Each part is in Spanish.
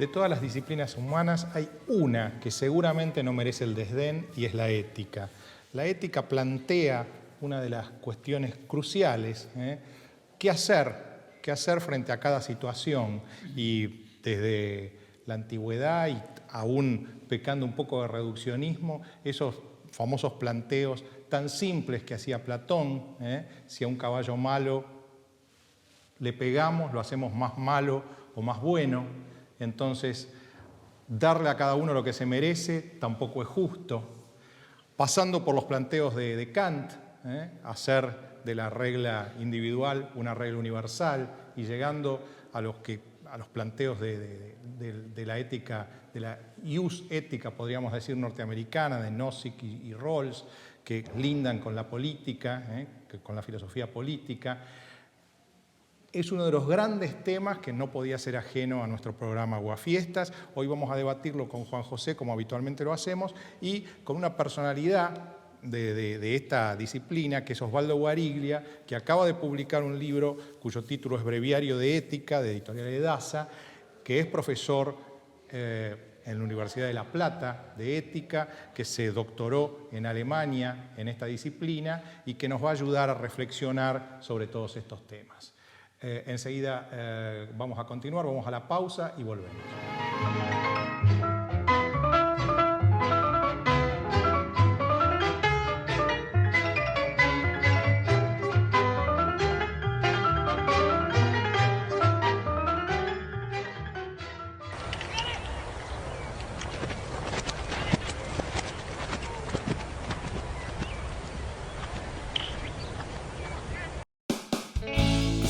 de todas las disciplinas humanas hay una que seguramente no merece el desdén y es la ética. La ética plantea una de las cuestiones cruciales, ¿qué hacer frente a cada situación? Y desde la antigüedad y aún pecando un poco de reduccionismo, esos famosos planteos tan simples que hacía Platón, si a un caballo malo le pegamos, lo hacemos más malo o más bueno, entonces darle a cada uno lo que se merece tampoco es justo. Pasando por los planteos de Kant, hacer de la regla individual una regla universal, y llegando a los planteos de la ética, de la ius ética, podríamos decir, norteamericana, de Nozick y Rawls, que lindan con la política, con la filosofía política. Es uno de los grandes temas que no podía ser ajeno a nuestro programa Aguafiestas. Hoy vamos a debatirlo con Juan José, como habitualmente lo hacemos, y con una personalidad de esta disciplina, que es Osvaldo Guariglia, que acaba de publicar un libro cuyo título es Breviario de Ética, de Editorial Edasa, que es profesor en la Universidad de La Plata de Ética, que se doctoró en Alemania en esta disciplina y que nos va a ayudar a reflexionar sobre todos estos temas. Enseguida vamos a continuar, vamos a la pausa y volvemos.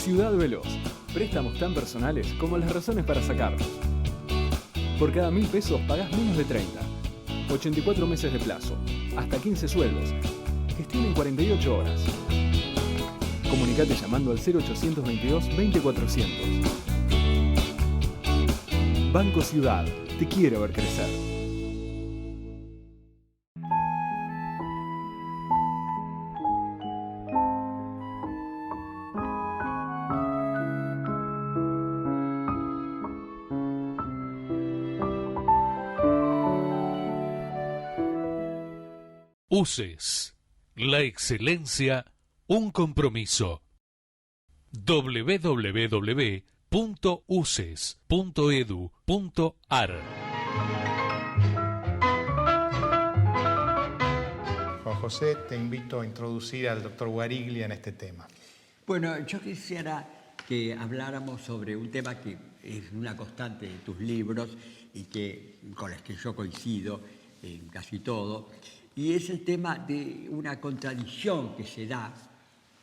Ciudad Veloz. Préstamos tan personales como las razones para sacarlos. Por cada 1.000 pesos pagás menos de 30. 84 meses de plazo. Hasta 15 sueldos. Gestión en 48 horas. Comunicate llamando al 0822-20400. Banco Ciudad. Te quiere ver crecer. UCES, la excelencia, un compromiso. www.uces.edu.ar. Juan José, te invito a introducir al doctor Guariglia en este tema. Bueno, yo quisiera que habláramos sobre un tema que es una constante de tus libros y con los que yo coincido en casi todo, y es el tema de una contradicción que se da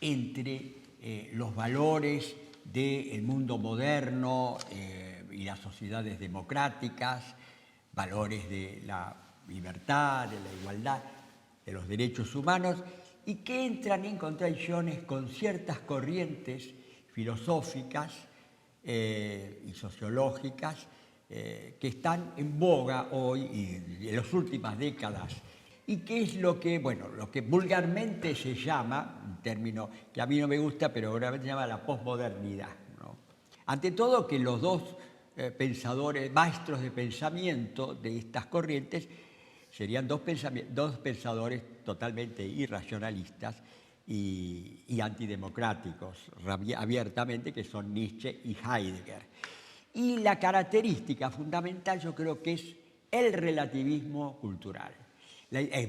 entre los valores del mundo moderno y las sociedades democráticas, valores de la libertad, de la igualdad, de los derechos humanos, y que entran en contradicciones con ciertas corrientes filosóficas y sociológicas que están en boga hoy y en las últimas décadas. ¿Y qué es lo que vulgarmente se llama, un término que a mí no me gusta, pero vulgarmente se llama la posmodernidad, ¿no? Ante todo, que los dos pensadores, maestros de pensamiento de estas corrientes, serían dos pensadores totalmente irracionalistas y antidemocráticos, abiertamente, que son Nietzsche y Heidegger. Y la característica fundamental, yo creo que es el relativismo cultural.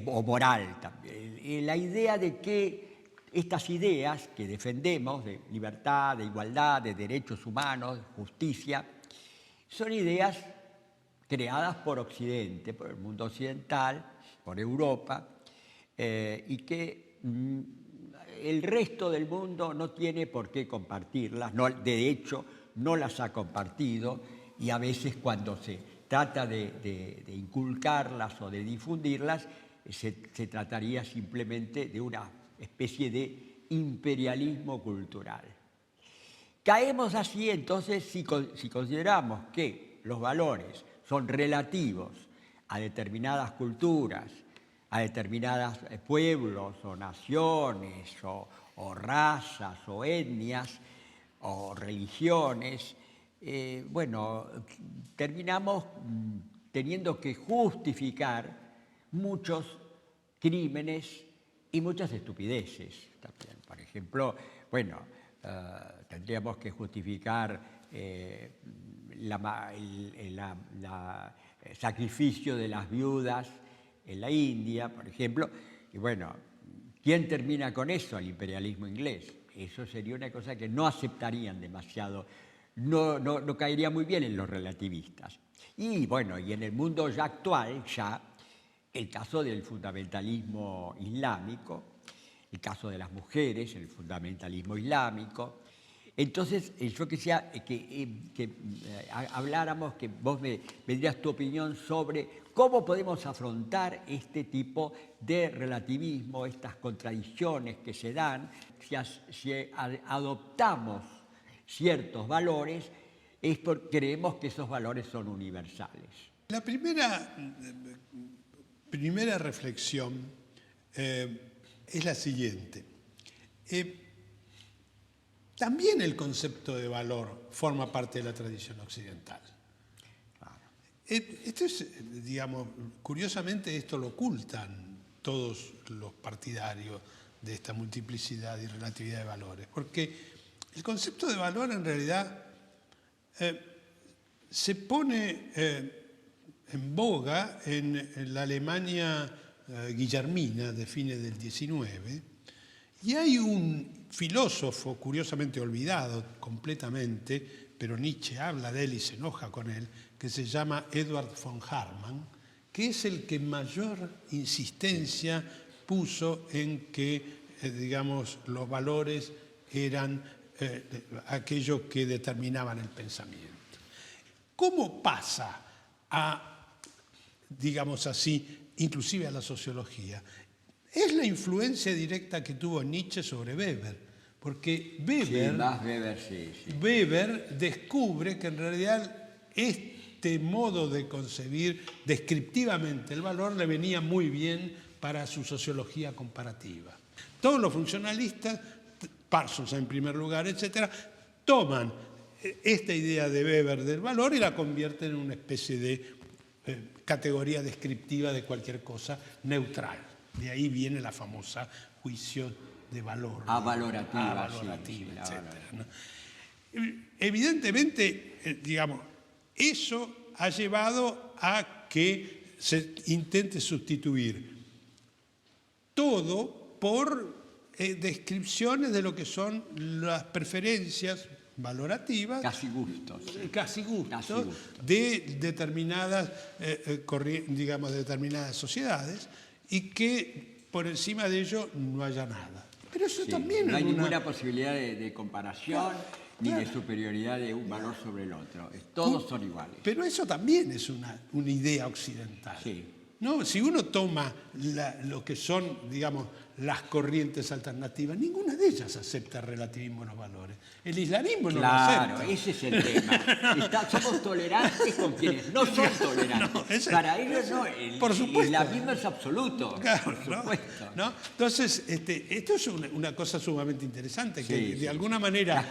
O moral también. La idea de que estas ideas que defendemos de libertad, de igualdad, de derechos humanos, de justicia, son ideas creadas por Occidente, por el mundo occidental, por Europa, y que el resto del mundo no tiene por qué compartirlas, de hecho no las ha compartido, y a veces cuando se trata de inculcarlas o de difundirlas, se trataría simplemente de una especie de imperialismo cultural. Caemos así entonces si consideramos que los valores son relativos a determinadas culturas, a determinados pueblos o naciones o razas o etnias o religiones, bueno, terminamos teniendo que justificar muchos crímenes y muchas estupideces también. Por ejemplo, bueno, tendríamos que justificar el sacrificio de las viudas en la India, por ejemplo. Y bueno, ¿quién termina con eso? El imperialismo inglés. Eso sería una cosa que no aceptarían demasiado, no caería muy bien en los relativistas. Y bueno, y en el mundo ya actual, ya el caso del fundamentalismo islámico, el caso de las mujeres, el fundamentalismo islámico. Entonces, yo quisiera que habláramos, que vos me dieras tu opinión sobre cómo podemos afrontar este tipo de relativismo, estas contradicciones que se dan, si adoptamos ciertos valores, es porque creemos que esos valores son universales. La primera reflexión es la siguiente. También el concepto de valor forma parte de la tradición occidental. Esto es, digamos, curiosamente esto lo ocultan todos los partidarios de esta multiplicidad y relatividad de valores, porque el concepto de valor en realidad se pone en boga en la Alemania guillermina de fines del XIX, y hay un filósofo curiosamente olvidado completamente, pero Nietzsche habla de él y se enoja con él, que se llama Eduard von Hartmann, que es el que mayor insistencia puso en que, digamos, los valores eran aquellos que determinaban el pensamiento. ¿Cómo pasa a, digamos así, inclusive a la sociología? Es la influencia directa que tuvo Nietzsche sobre Weber, porque Weber descubre que en realidad este modo de concebir descriptivamente el valor le venía muy bien para su sociología comparativa. Todos los funcionalistas, Parsons en primer lugar, etcétera, toman esta idea de Weber del valor y la convierten en una especie de categoría descriptiva de cualquier cosa neutral. De ahí viene la famosa juicio de valor. Avalorativa, etcétera, ¿no? Evidentemente, digamos, eso ha llevado a que se intente sustituir todo por descripciones de lo que son las preferencias valorativas, casi gustos de determinadas, digamos, de determinadas sociedades, y que por encima de ello no haya nada. Pero eso también no hay ninguna posibilidad de comparación ni de superioridad de un valor sobre el otro. Todos son iguales. Pero eso también es una idea occidental. Sí. ¿No? Si uno toma lo que son, digamos, las corrientes alternativas, ninguna de ellas acepta el relativismo de los valores. El islamismo no lo acepta. Claro, ese es el tema. Somos tolerantes con quienes no son tolerantes. Para ellos no, el islamismo es absoluto. Claro, por supuesto. ¿no? Entonces, esto es una cosa sumamente interesante, que de alguna manera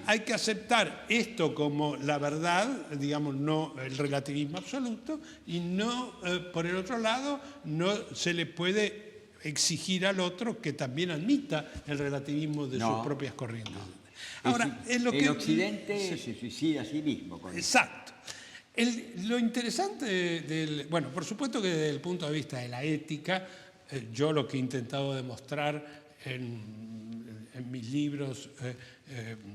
hay que aceptar esto como la verdad, digamos, no el relativismo absoluto, y no, por el otro lado, no se le puede exigir al otro que también admita el relativismo de sus propias corrientes. Ahora, el Occidente se suicida a sí mismo. Exacto. Lo interesante bueno, por supuesto que desde el punto de vista de la ética, yo lo que he intentado demostrar en mis libros,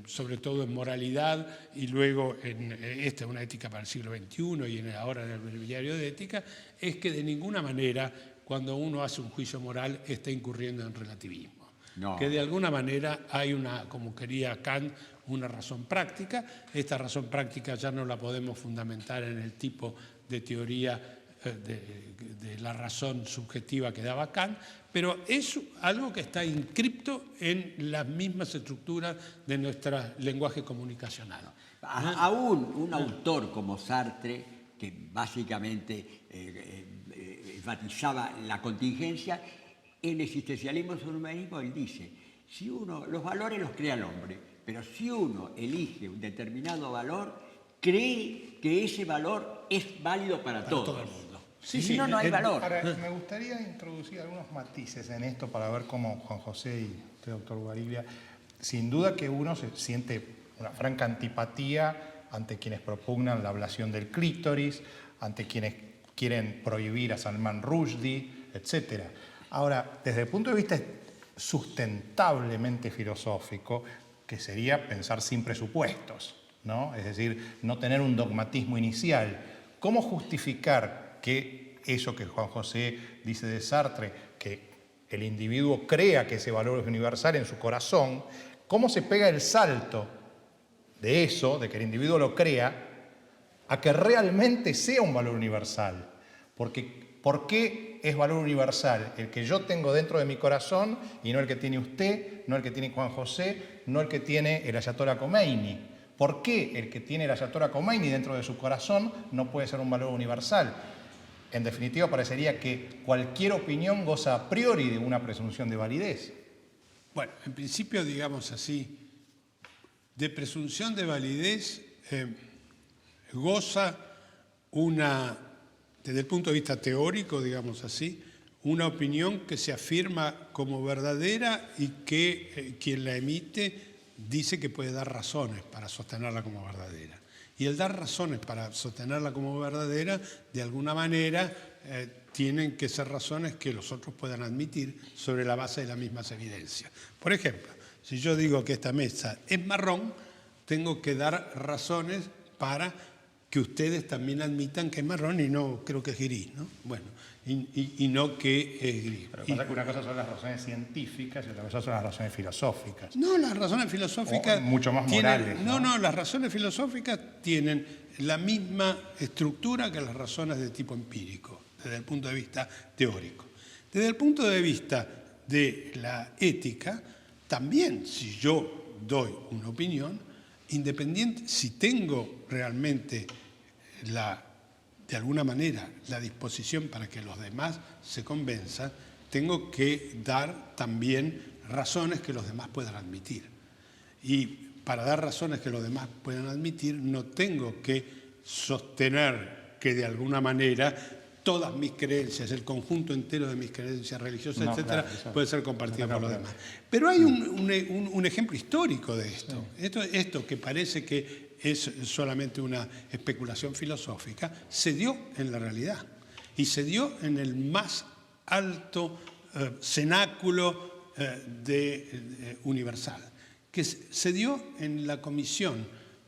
sobre todo en moralidad, y luego en esta, una ética para el siglo XXI, y ahora en el breviario de ética, es que de ninguna manera, cuando uno hace un juicio moral, está incurriendo en relativismo. No. Que de alguna manera hay como quería Kant, una razón práctica. Esta razón práctica ya no la podemos fundamentar en el tipo de teoría de la razón subjetiva que daba Kant, pero es algo que está inscripto en las mismas estructuras de nuestro lenguaje comunicacional. Aún un autor como Sartre, que básicamente enfatizaba la contingencia, en el existencialismo y el humanismo él dice, los valores los crea el hombre, Pero si uno elige un determinado valor, cree que ese valor es válido para todos. todo el mundo. Sí, si no, no hay valor. Ahora, me gustaría introducir algunos matices en esto para ver cómo Juan José y usted, doctor Guariglia, sin duda que uno se siente una franca antipatía ante quienes propugnan la ablación del clítoris, ante quienes quieren prohibir a Salman Rushdie, etc. Ahora, desde el punto de vista sustentablemente filosófico, que sería pensar sin presupuestos, ¿no? Es decir, no tener un dogmatismo inicial. ¿Cómo justificar que eso que Juan José dice de Sartre, que el individuo crea que ese valor es universal en su corazón, cómo se pega el salto de eso, de que el individuo lo crea, a que realmente sea un valor universal? Porque, ¿por qué es valor universal el que yo tengo dentro de mi corazón y no el que tiene usted, no el que tiene Juan José, no el que tiene el Ayatollah Khomeini? ¿Por qué el que tiene el Ayatollah Khomeini dentro de su corazón no puede ser un valor universal? En definitiva, parecería que cualquier opinión goza a priori de una presunción de validez. Bueno, en principio, digamos así, de presunción de validez goza una, desde el punto de vista teórico, digamos así, una opinión que se afirma como verdadera y que quien la emite dice que puede dar razones para sostenerla como verdadera. Y el dar razones para sostenerla como verdadera, de alguna manera, tienen que ser razones que los otros puedan admitir sobre la base de las mismas evidencias. Por ejemplo, si yo digo que esta mesa es marrón, tengo que dar razones para que ustedes también admitan que es marrón y no creo que es gris, ¿no? Bueno, y no que es gris. Pero pasa que una cosa son las razones científicas y otra cosa son las razones filosóficas. No, las razones filosóficas... O mucho más morales, No, las razones filosóficas tienen la misma estructura que las razones de tipo empírico, desde el punto de vista teórico. Desde el punto de vista de la ética, también si yo doy una opinión, independiente, si tengo realmente de alguna manera la disposición para que los demás se convenzan, tengo que dar también razones que los demás puedan admitir. Y para dar razones que los demás puedan admitir, no tengo que sostener que de alguna manera todas mis creencias, el conjunto entero de mis creencias religiosas, etcétera, claro, puede ser compartido por los demás. Pero hay un ejemplo histórico de esto. Sí. Esto que parece que es solamente una especulación filosófica, se dio en la realidad. Y se dio en el más alto cenáculo universal, que se dio en la comisión,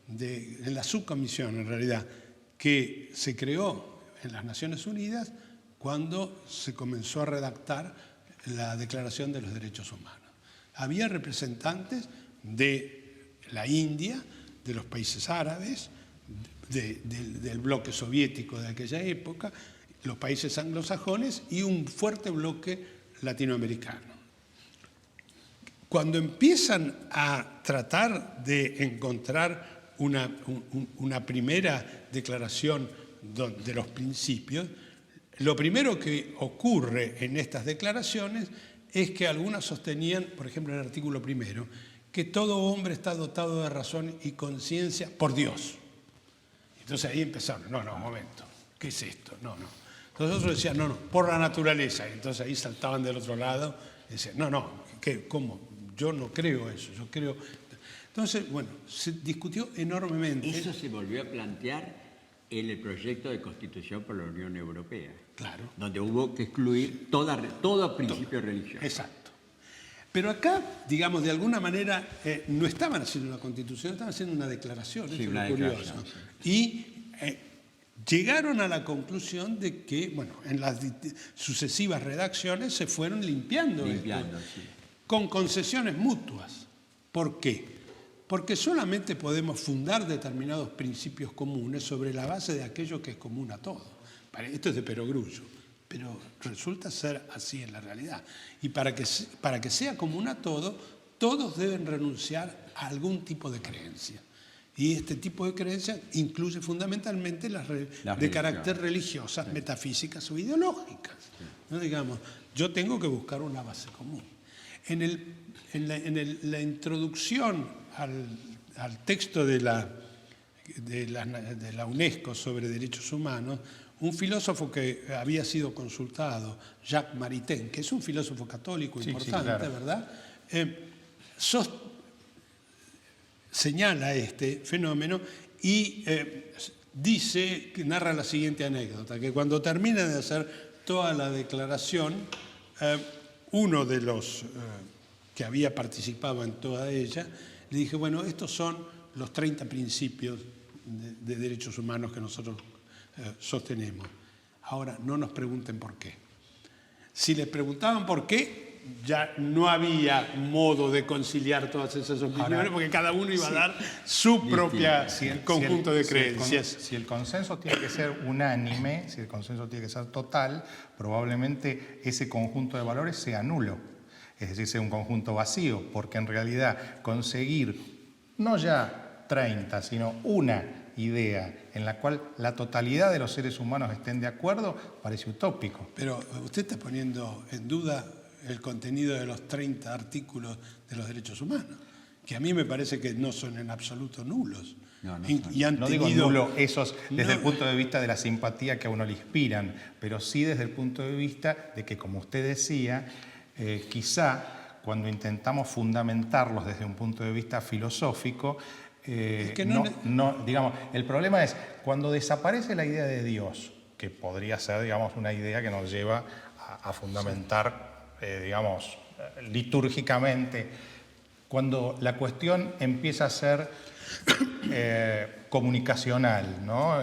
en la subcomisión en realidad, que se creó en las Naciones Unidas cuando se comenzó a redactar la Declaración de los Derechos Humanos. Había representantes de la India, de los países árabes, del bloque soviético de aquella época, los países anglosajones y un fuerte bloque latinoamericano. Cuando empiezan a tratar de encontrar una primera declaración de los principios, lo primero que ocurre en estas declaraciones es que algunas sostenían, por ejemplo, en el artículo primero, que todo hombre está dotado de razón y conciencia por Dios. Entonces ahí empezaron, no, un momento, ¿qué es esto? No. Entonces otros decían, no, por la naturaleza. Entonces ahí saltaban del otro lado y decían, ¿cómo? Yo no creo eso, yo creo... Entonces, bueno, se discutió enormemente. Eso se volvió a plantear en el proyecto de Constitución por la Unión Europea. Claro. Donde hubo que excluir todo principio religioso. Exacto. Pero acá, digamos, de alguna manera, no estaban haciendo una constitución, estaban haciendo una declaración. Sí, eso una es lo curioso. Sí. Y llegaron a la conclusión de que, bueno, en las sucesivas redacciones se fueron limpiando esto, sí. Con concesiones mutuas. ¿Por qué? Porque solamente podemos fundar determinados principios comunes sobre la base de aquello que es común a todos. Esto es de perogrullo, pero resulta ser así en la realidad. Y para que sea común a todo, todos deben renunciar a algún tipo de creencia. Y este tipo de creencias incluye fundamentalmente las de carácter religiosas, metafísicas o ideológicas. Sí. ¿No? Digamos, yo tengo que buscar una base común. En la introducción al texto de la UNESCO sobre derechos humanos, un filósofo que había sido consultado, Jacques Maritain, que es un filósofo católico importante, claro. ¿verdad? Señala este fenómeno y dice, que narra la siguiente anécdota, que cuando termina de hacer toda la declaración, uno de los que había participado en toda ella, le dije, bueno, estos son los 30 principios de derechos humanos que nosotros sostenemos. Ahora, no nos pregunten por qué. Si les preguntaban por qué, ya no había modo de conciliar todas esas opiniones, porque cada uno iba a dar su propia conjunto de creencias. Si el consenso tiene que ser unánime, si el consenso tiene que ser total, probablemente ese conjunto de valores sea nulo. Es decir, sea un conjunto vacío, porque en realidad conseguir no ya 30, sino una idea en la cual la totalidad de los seres humanos estén de acuerdo, parece utópico. Pero usted está poniendo en duda el contenido de los 30 artículos de los derechos humanos, que a mí me parece que no son en absoluto nulos. No digo nulo esos desde el punto de vista de la simpatía que a uno le inspiran, pero sí desde el punto de vista de que, como usted decía, quizá cuando intentamos fundamentarlos desde un punto de vista filosófico, digamos, el problema es cuando desaparece la idea de Dios, que podría ser, digamos, una idea que nos lleva a fundamentar, digamos, litúrgicamente, cuando la cuestión empieza a ser comunicacional, ¿no?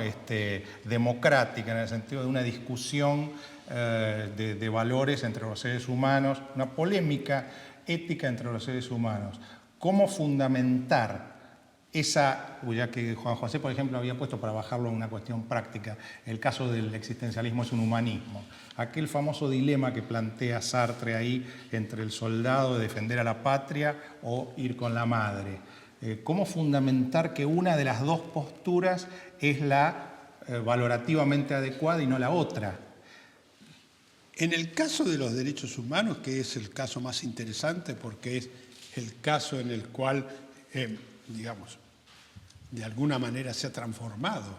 Democrática, en el sentido de una discusión de valores entre los seres humanos, una polémica ética entre los seres humanos. ¿Cómo fundamentar esa, ya que Juan José, por ejemplo, había puesto para bajarlo a una cuestión práctica, el caso del existencialismo es un humanismo? Aquel famoso dilema que plantea Sartre ahí entre el soldado de defender a la patria o ir con la madre. ¿Cómo fundamentar que una de las dos posturas es la valorativamente adecuada y no la otra? En el caso de los derechos humanos, que es el caso más interesante porque es el caso en el cual, digamos, de alguna manera se ha transformado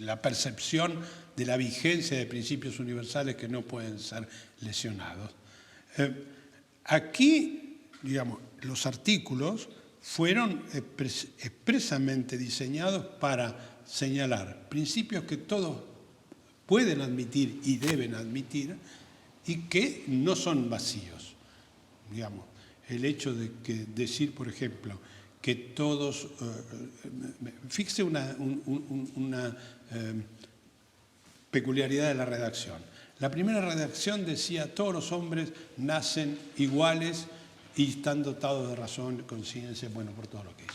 la percepción de la vigencia de principios universales que no pueden ser lesionados. Aquí, digamos, los artículos fueron expresamente diseñados para señalar principios que todos pueden admitir y deben admitir y que no son vacíos. Digamos, el hecho de que decir, por ejemplo, que todos... fíjese una peculiaridad de la redacción. La primera redacción decía todos los hombres nacen iguales y están dotados de razón, conciencia, bueno, por todo lo que es.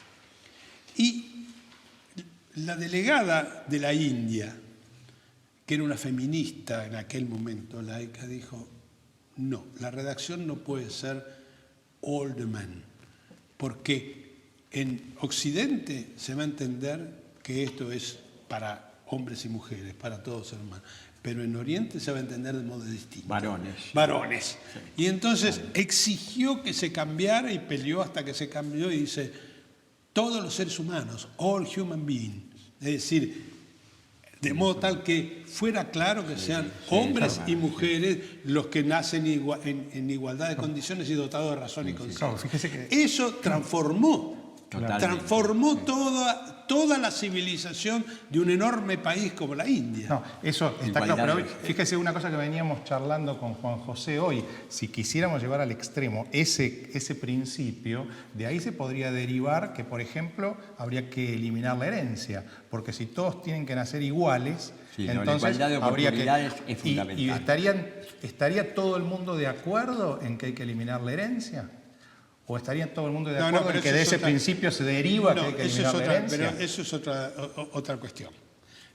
Y la delegada de la India, que era una feminista en aquel momento, laica, dijo, no, la redacción no puede ser all the men, porque en Occidente se va a entender que esto es para hombres y mujeres, para todos seres humanos, pero en Oriente se va a entender de modo distinto. Varones. Sí. Y entonces exigió que se cambiara y peleó hasta que se cambió y dice, todos los seres humanos, all human beings, es decir, de modo tal que fuera claro que sean hombres y mujeres los que nacen en igualdad de condiciones y dotados de razón y conciencia. Eso transformó toda la civilización de un enorme país como la India. No, eso está claro, pero fíjese una cosa que veníamos charlando con Juan José hoy. Si quisiéramos llevar al extremo ese principio, de ahí se podría derivar que, por ejemplo, habría que eliminar la herencia, porque si todos tienen que nacer iguales, entonces la igualdad de oportunidades es fundamental. ¿Y estaría todo el mundo de acuerdo en que hay que eliminar la herencia? ¿O estaría todo el mundo de acuerdo en que de ese principio se deriva que hay que eliminar la herencia? Pero eso es otra cuestión.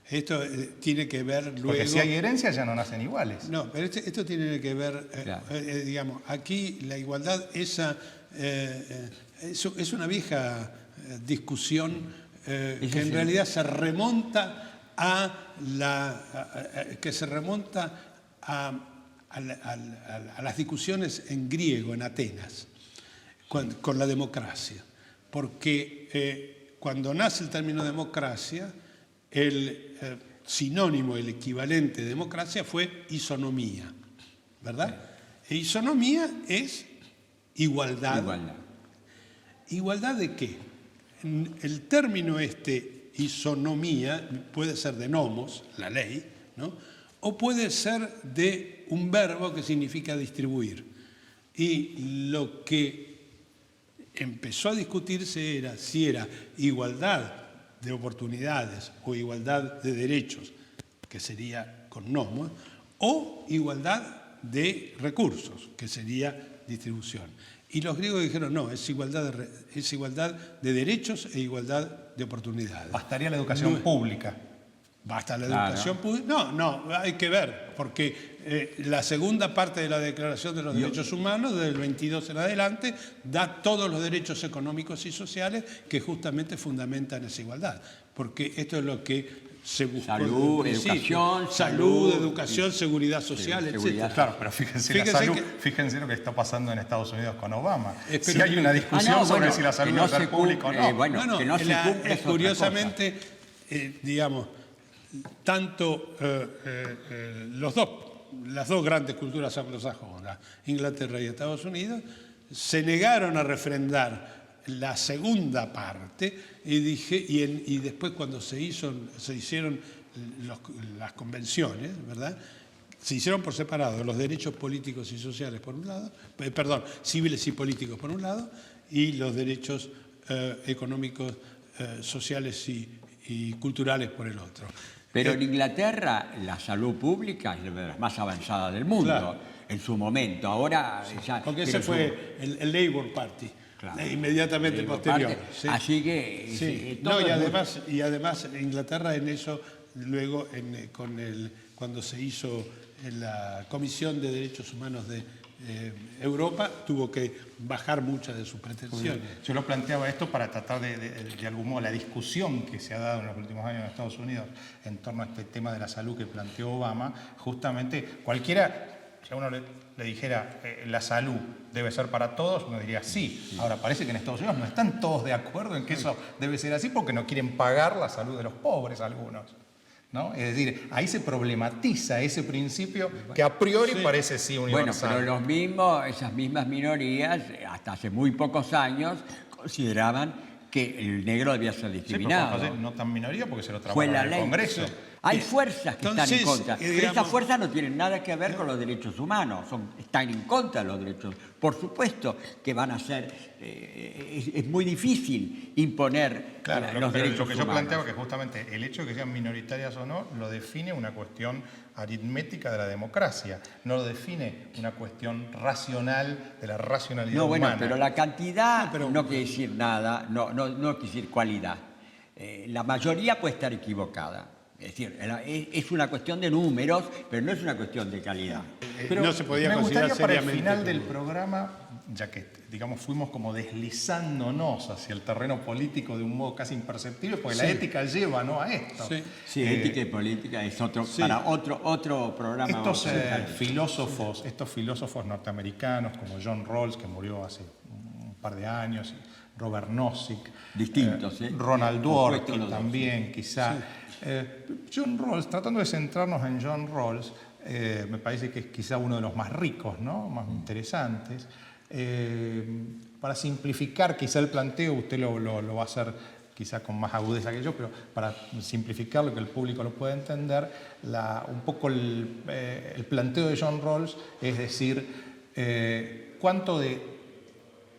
Esto tiene que ver luego... Porque si hay herencia ya no nacen iguales. No, pero esto tiene que ver, digamos, aquí la igualdad es una vieja discusión que en realidad se remonta a las discusiones en griego, en Atenas. con la democracia, porque cuando nace el término democracia, el sinónimo, el equivalente de democracia fue isonomía, ¿verdad? E isonomía es igualdad. ¿Igualdad de qué? El término isonomía puede ser de nomos, la ley, ¿no? O puede ser de un verbo que significa distribuir. Y lo que empezó a discutirse era si era igualdad de oportunidades o igualdad de derechos, que sería con nomos, o igualdad de recursos, que sería distribución. Y los griegos dijeron, no, es igualdad de derechos e igualdad de oportunidades. Bastaría la educación pública. Basta la educación pública. No, hay que ver, porque la segunda parte de la Declaración de los Derechos Humanos, del 22 en adelante, da todos los derechos económicos y sociales que justamente fundamentan esa igualdad. Porque esto es lo que se buscó. Salud, educación. Salud, educación, seguridad social, etc. Claro, pero fíjense lo que está pasando en Estados Unidos con Obama. Si pero- hay una discusión sobre si la salud debe ser pública o no. Bueno, que no se cumple es otra curiosamente, digamos, tanto las dos grandes culturas anglosajonas, Inglaterra y Estados Unidos, se negaron a refrendar la segunda parte y después cuando se hicieron las convenciones, ¿verdad? Se hicieron por separado los derechos políticos y sociales por un lado, civiles y políticos por un lado, y los derechos económicos, sociales y culturales por el otro. Pero en Inglaterra la salud pública es de las más avanzadas del mundo, Claro. en su momento. Ahora ya... Porque pero ese fue el Labour Party, Claro. inmediatamente posterior. parte, Sí. Así que... Sí. todo No, el y además Inglaterra en eso, luego cuando se hizo la Comisión de Derechos Humanos de Europa, tuvo que bajar muchas de sus pretensiones. Yo lo planteaba esto para tratar de algún modo la discusión que se ha dado en los últimos años en Estados Unidos en torno a este tema de la salud que planteó Obama. Justamente cualquiera, si a uno le dijera la salud debe ser para todos, uno diría sí. Ahora parece que en Estados Unidos no están todos de acuerdo en que eso debe ser así porque no quieren pagar la salud de los pobres algunos, ¿no? Es decir, ahí se problematiza ese principio que a priori parece sí universal. Bueno, pero esas mismas minorías, hasta hace muy pocos años, consideraban que el negro debía ser Sí, pero discriminado. Juan José, no tan minoría porque se lo Fue trabaja la en el ley. Congreso. Hay fuerzas que están en Entonces, contra, pero digamos- esas fuerzas no tienen nada que ver con los derechos humanos, están en contra de los derechos. Por supuesto que van a ser, es muy difícil imponer Claro, los pero derechos lo que yo humanos. planteaba que justamente el hecho de que sean minoritarias o no lo define una cuestión aritmética de la democracia, no lo define una cuestión racional de la racionalidad No, bueno, humana. pero la cantidad No, no quiere decir nada, no quiere decir cualidad. La mayoría puede estar equivocada. Es decir, es una cuestión de números, pero no es una cuestión de calidad. Pero no se podía me considerar gustaría para el seriamente final como- del programa, ya que digamos fuimos como deslizándonos hacia el terreno político de un modo casi imperceptible, porque la ética lleva, ¿no?, a esto. Sí. Sí, ética y política es para otro programa. Estos vamos a dejar. filósofos norteamericanos como John Rawls, que murió hace un par de años, Robert Nozick, Distintos, Ronald Opuestos Dworkin los dos. también, quizá. John Rawls, tratando de centrarnos en John Rawls, me parece que es quizá uno de los más ricos, ¿no?, más interesantes. Para simplificar quizá el planteo, usted lo va a hacer quizá con más agudeza que yo, pero para simplificarlo, que el público lo pueda entender, un poco el planteo de John Rawls es decir, cuánto de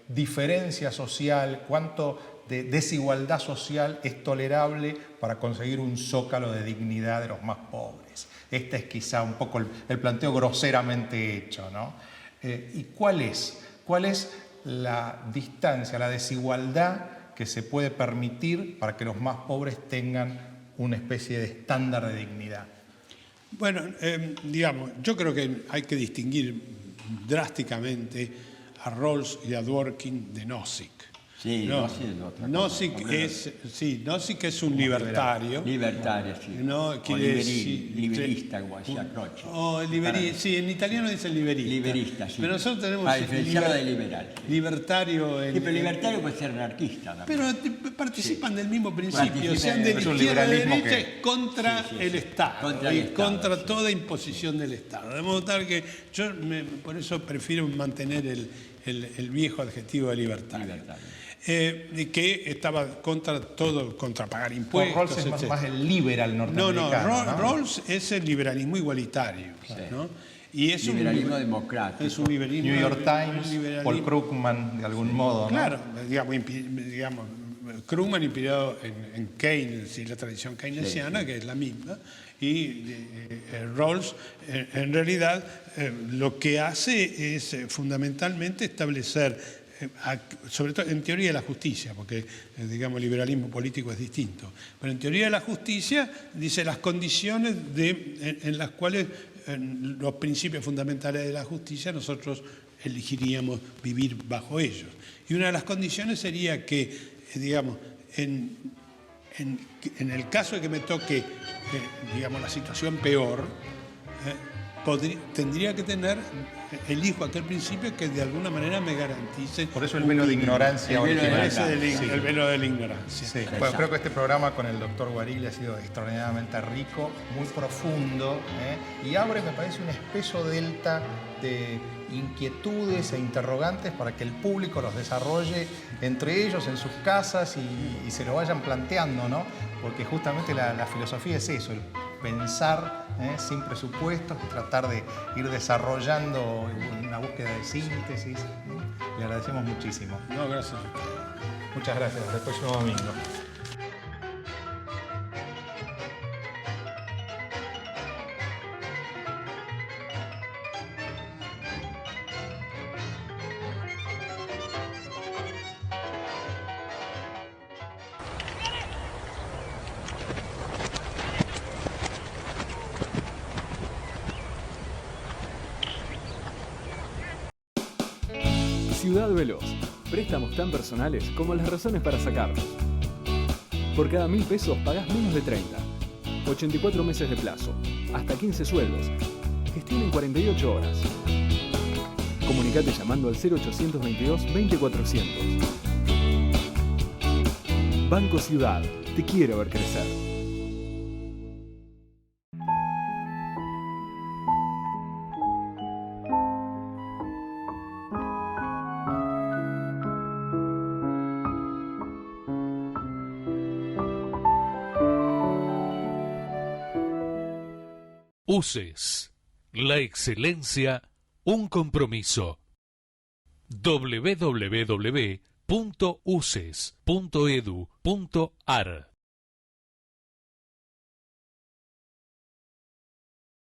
diferencia social, cuánto de desigualdad social es tolerable para conseguir un zócalo de dignidad de los más pobres. Este es quizá un poco el planteo groseramente hecho, ¿no? ¿Y cuál es la distancia, la desigualdad que se puede permitir para que los más pobres tengan una especie de estándar de dignidad? Bueno, digamos, yo creo que hay que distinguir drásticamente a Rawls y a Dworkin de Nozick. Sí, No, Nozick es otra Nozick cosa. Nozick es un libertario. Libertario, sí. No, O quiere decir- liberista, como decía Croce. Sí, en italiano dicen liberista. Liberista, sí. Pero nosotros tenemos Para diferenciarlo de liberal. libertario. Sí, pero libertario puede ser anarquista también. Pero participan del mismo principio, Participan, sean de es la un izquierda o de liberalismo derecha, que- es contra el Estado, Contra el y Estado, contra sí. toda imposición del Estado. De modo tal que por eso prefiero mantener el viejo adjetivo de libertario. Libertario. Que estaba contra pagar Por impuestos. Rawls es etcétera. más el liberal norteamericano. ¿no? Rawls es el liberalismo igualitario, ¿no? Y es Liberalismo un democrático. es un liberalismo New York Times, liberalismo- Paul Krugman, de algún modo, ¿no? Claro, digamos, Krugman inspirado en Keynes y la tradición keynesiana, que es la misma, y Rawls en realidad lo que hace es fundamentalmente establecer, sobre todo en teoría de la justicia, porque digamos el liberalismo político es distinto, pero en teoría de la justicia dice las condiciones en las cuales los principios fundamentales de la justicia nosotros elegiríamos vivir bajo ellos. Y una de las condiciones sería que, digamos, en el caso de que me toque, digamos, la situación peor, tendría que tener, elijo aquel principio que de alguna manera me garantice. Por eso el velo de ignorancia El velo de original. El velo de la ignorancia. Sí. Bueno, creo que este programa con el doctor Guariglia ha sido extraordinariamente rico, muy profundo, y abre, me parece, un espeso delta de inquietudes e interrogantes para que el público los desarrolle entre ellos en sus casas y se lo vayan planteando, ¿no? Porque justamente la filosofía es eso, el pensar sin presupuestos, tratar de ir desarrollando una búsqueda de síntesis. Le agradecemos muchísimo. No, gracias. Muchas gracias. Hasta el próximo domingo. Ciudad Veloz. Préstamos tan personales como las razones para sacarlos. Por cada 1.000 pesos pagás menos de 30. 84 meses de plazo. Hasta 15 sueldos. Gestión en 48 horas. Comunicate llamando al 0822-20400. Banco Ciudad. Te quiero ver crecer. UCES. La excelencia, un compromiso. www.uces.edu.ar